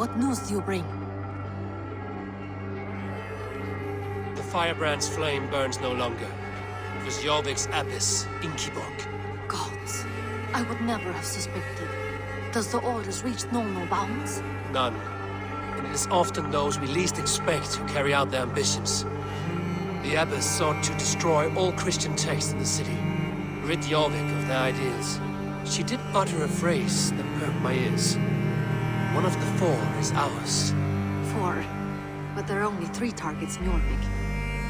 What news do you bring? The firebrand's flame burns no longer. It was Jorvik's abyss, Inkiborg. Gods, I would never have suspected. Does the orders reach normal bounds? None. And it is often those we least expect who carry out their ambitions. The abbess sought to destroy all Christian texts in the city, rid Jorvik of their ideals. She did utter a phrase that perked my ears. One of the 4 is ours. 4? But there are only 3 targets in Jorvik.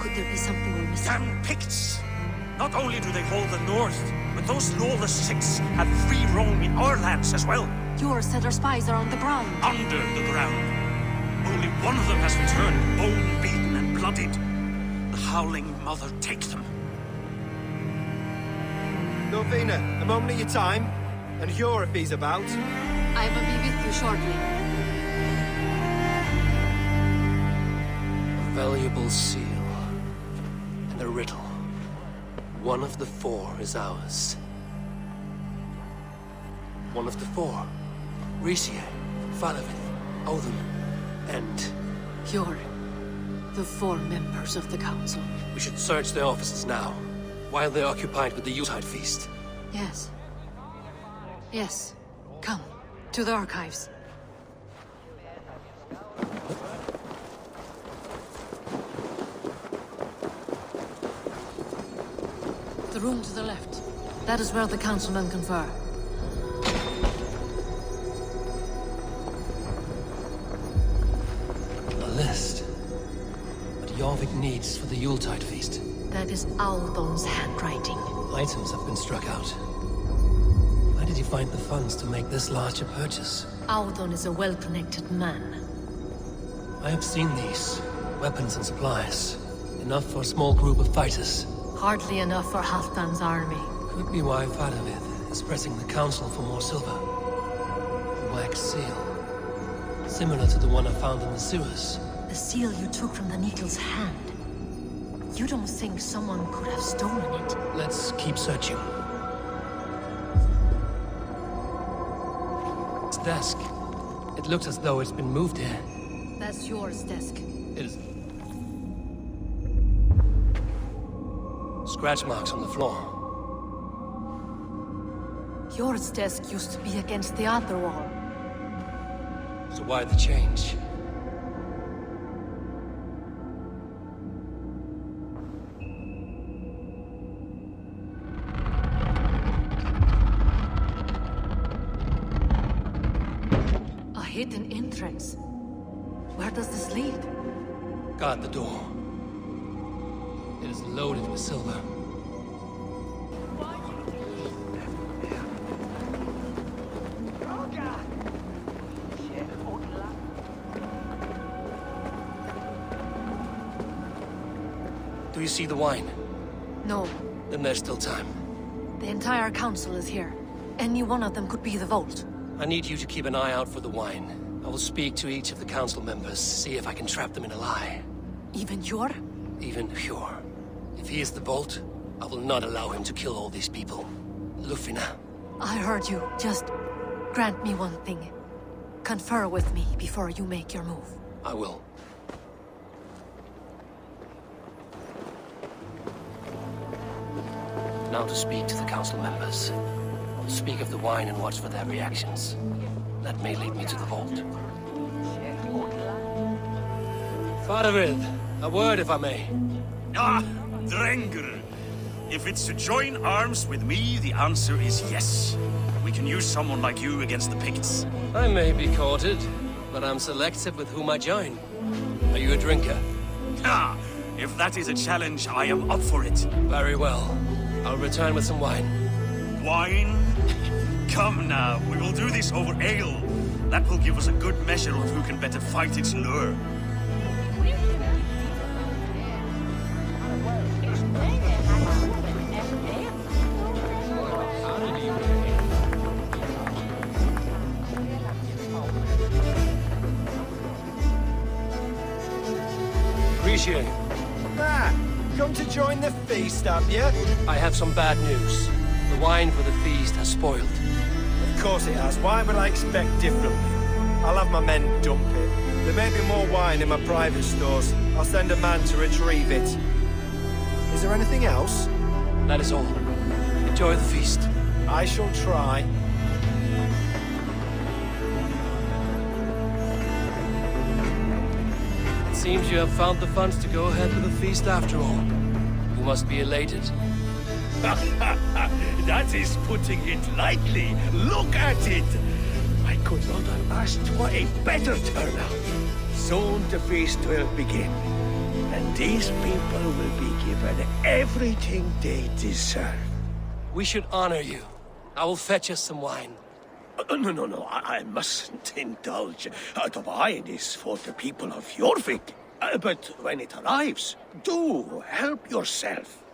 Could there be something we're missing? Damn Picts! Not only do they hold the north, but those lawless 6 have free roam in our lands as well. Your said our spies are on the ground. Under the ground. Only one of them has returned, bone-beaten and bloodied. The Howling Mother take them. Norvina, a moment of your time, and Hjor if he's about. I will be with you shortly. A valuable seal. And a riddle. One of the 4 is ours. One of the 4. Risie, Falavith, Odin, and... Hjor. The 4 members of the council. We should search their offices now, while they're occupied with the Yuletide feast. Yes. Yes. Come, to the archives. The room to the left. That is where the councilmen confer. A list. What Jorvik needs for the Yuletide feast. That is Audon's handwriting. Items have been struck out. Where did he find the funds to make this larger purchase? Audon is a well-connected man. I have seen these. Weapons and supplies. Enough for a small group of fighters. Hardly enough for Halfdan's army. Could be why Faravith is pressing the council for more silver. A wax seal. Similar to the one I found in the sewers. The seal you took from the Needle's hand. You don't think someone could have stolen it? Let's keep searching. This desk. It looks as though it's been moved here. That's yours, desk. It is... Scratch marks on the floor. Yours desk used to be against the other wall. So why the change? A hidden entrance. Where does this lead? Guard the door. It is loaded with silver. Do you see the wine? No. Then there's still time. The entire council is here. Any one of them could be the vault. I need you to keep an eye out for the wine. I will speak to each of the council members, see if I can trap them in a lie. Even Hjor? Even Hjor. If he is the vault, I will not allow him to kill all these people. Lufina. I heard you. Just grant me one thing. Confer with me before you make your move. I will. Now to speak to the council members. Speak of the wine and watch for their reactions. That may lead me to the vault. Faravid, a word if I may. Ah, Drengr. If it's to join arms with me, the answer is yes. We can use someone like you against the Picts. I may be courted, but I'm selective with whom I join. Are you a drinker? Ah, if that is a challenge, I am up for it. Very well. I'll return with some wine. Wine? Come now, we will do this over ale. That will give us a good measure of who can better fight its lure. Appreciate it. Ah, come to join the feast, have you? I have some bad news. The wine for the feast has spoiled. Of course it has. Why would I expect differently? I'll have my men dump it. There may be more wine in my private stores. I'll send a man to retrieve it. Is there anything else? That is all. Enjoy the feast. I shall try. It seems you have found the funds to go ahead with the feast after all. You must be elated. That is putting it lightly. Look at it! I could not have asked for a better turnout. Soon the feast will begin, and these people will be given everything they deserve. We should honor you. I will fetch us some wine. No, I mustn't indulge. The wine is for the people of Jorvik. But when it arrives, do help yourself.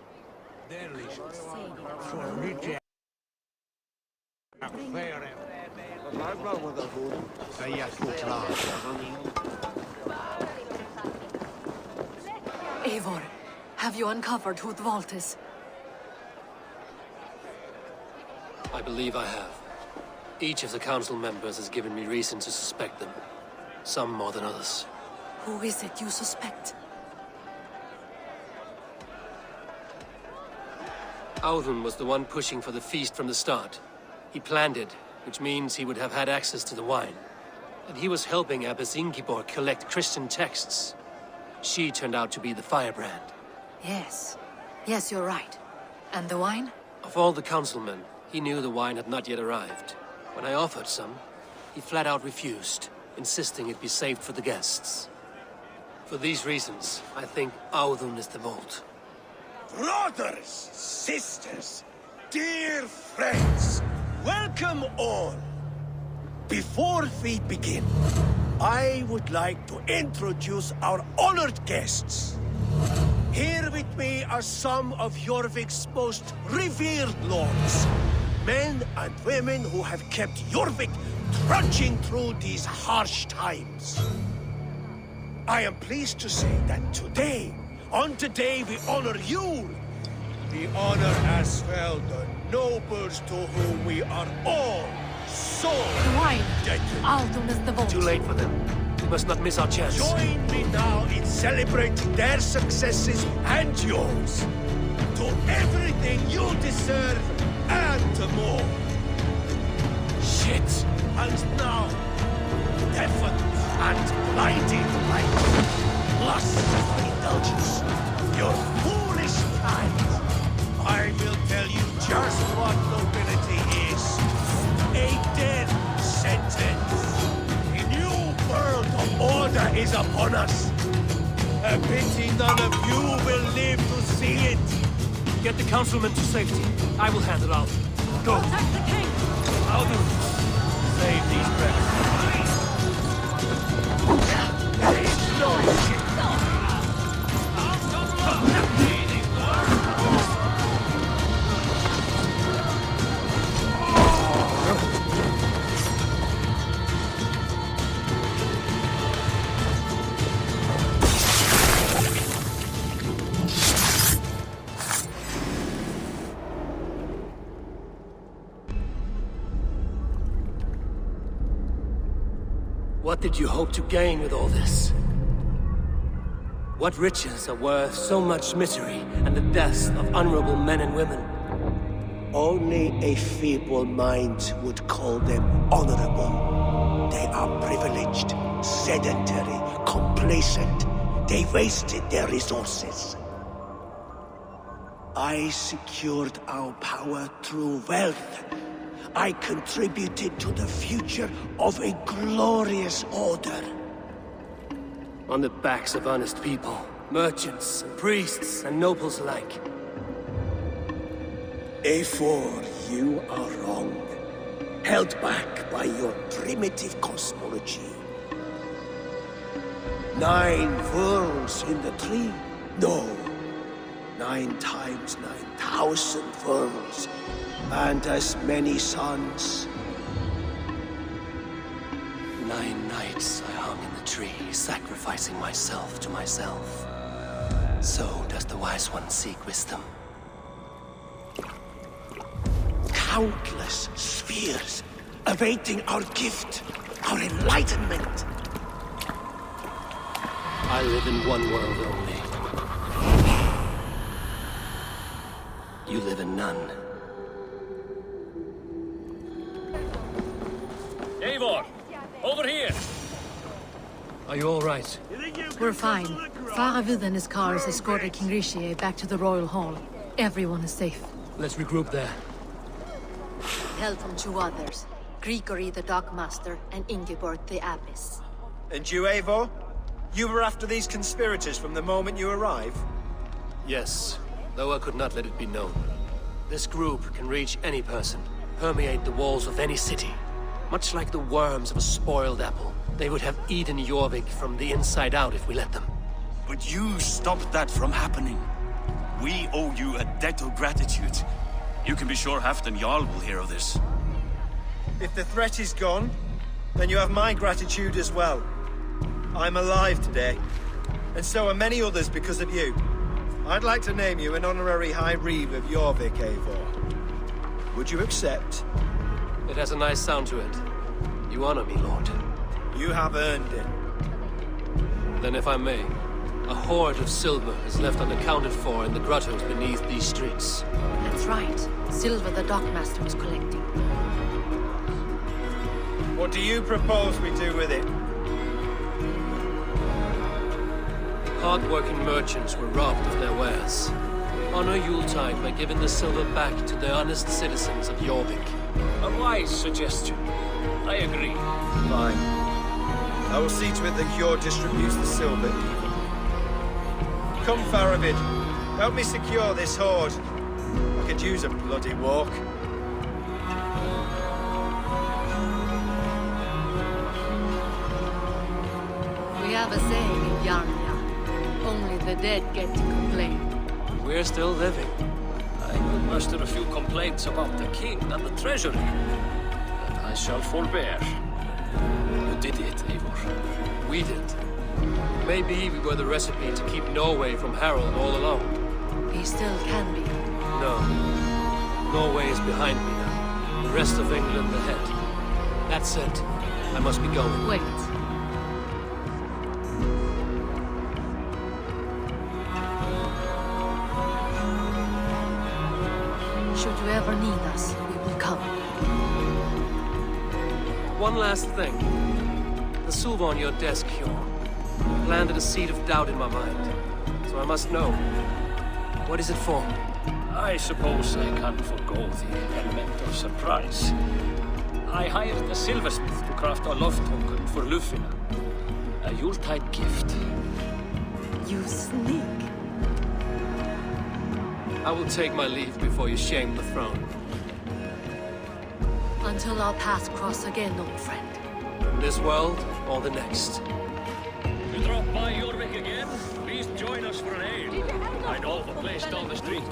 Eivor, have you uncovered who the vault is? I believe I have. Each of the council members has given me reason to suspect them. Some more than others. Who is it you suspect? Audun was the one pushing for the feast from the start. He planned it, which means he would have had access to the wine. And he was helping Abbess Ingeborg collect Christian texts. She turned out to be the firebrand. Yes. Yes, you're right. And the wine? Of all the councilmen, he knew the wine had not yet arrived. When I offered some, he flat out refused, insisting it be saved for the guests. For these reasons, I think Audun is the vault. Brothers, sisters, dear friends, welcome all. Before we begin, I would like to introduce our honored guests. Here with me are some of Jorvik's most revered lords. Men and women who have kept Jorvik trudging through these harsh times. I am pleased to say that today, on the day we honor you, we honor as well the nobles to whom we are all so The wine! indebted. Audun is the vault. Too late for them. We must not miss our chance. Join me now in celebrating their successes and yours. To everything you deserve and more. Shit! And now, deafened and blinded by lust for indulgence, your foolish kind. I will tell you just what nobility is. A death sentence. A new world of order is upon us. A pity none of you will live to see it. Get the councilmen to safety. I will handle Audun. Go! Protect the king! Audun! Save these breaths. There is no escape. What did you hope to gain with all this? What riches are worth so much misery and the deaths of honorable men and women? Only a feeble mind would call them honorable. They are privileged, sedentary, complacent. They wasted their resources. I secured our power through wealth. I contributed to the future of a glorious order. On the backs of honest people, merchants, and priests, and nobles alike. Eivor, you are wrong. Held back by your primitive cosmology. 9 worlds in the tree? No. 9 times 9,000 worlds. And as many suns. 9 nights I hung in the tree, sacrificing myself to myself. So does the wise one seek wisdom. Countless spheres awaiting our gift, our enlightenment. I live in one world only. You live in none. Eivor, over here! Are you all right? We're fine. Faravid and his cars escorted King Rishi back to the Royal Hall. Everyone is safe. Let's regroup there. Help from two others. Grigory the Dockmaster and Ingeborg the Abbess. And you, Eivor? You were after these conspirators from the moment you arrived? Yes, though I could not let it be known. This group can reach any person, permeate the walls of any city. Much like the worms of a spoiled apple, they would have eaten Jorvik from the inside out if we let them. But you stopped that from happening. We owe you a debt of gratitude. You can be sure Halfdan Jarl will hear of this. If the threat is gone, then you have my gratitude as well. I'm alive today, and so are many others because of you. I'd like to name you an honorary High Reeve of Jorvik, Eivor. Would you accept? It has a nice sound to it. You honor me, Lord. You have earned it. Then if I may, a hoard of silver is left unaccounted for in the grottos beneath these streets. That's right. Silver the Dockmaster was collecting. What do you propose we do with it? Hard-working merchants were robbed of their wares. Honor Yuletide by giving the silver back to the honest citizens of Jorvik. A wise suggestion. I agree. Fine. I will see to it that Hjord distributes the silver even. Come, Faravid. Help me secure this hoard. I could use a bloody walk. We have a saying in Yarnia. Only the dead get to complain. We're still living. I will muster a few complaints about the king and the treasury. But I shall forbear. You did it, Eivor. We did. Maybe we were the recipe to keep Norway from Harald all along. He still can be. No. Norway is behind me now. The rest of England ahead. That's it. I must be going. Wait. Should you ever need us, we will come. One last thing. The silver on your desk, Hjord, planted a seed of doubt in my mind. So I must know. What is it for? I suppose I can forgo the element of surprise. I hired a silversmith to craft a love token for Lufina. A Yuletide gift. You sneak. I will take my leave before you shame the throne. Until our paths cross again, old friend. In this world or the next. You drop by Jorvik again? Please join us for an ale. I know of a place down the street.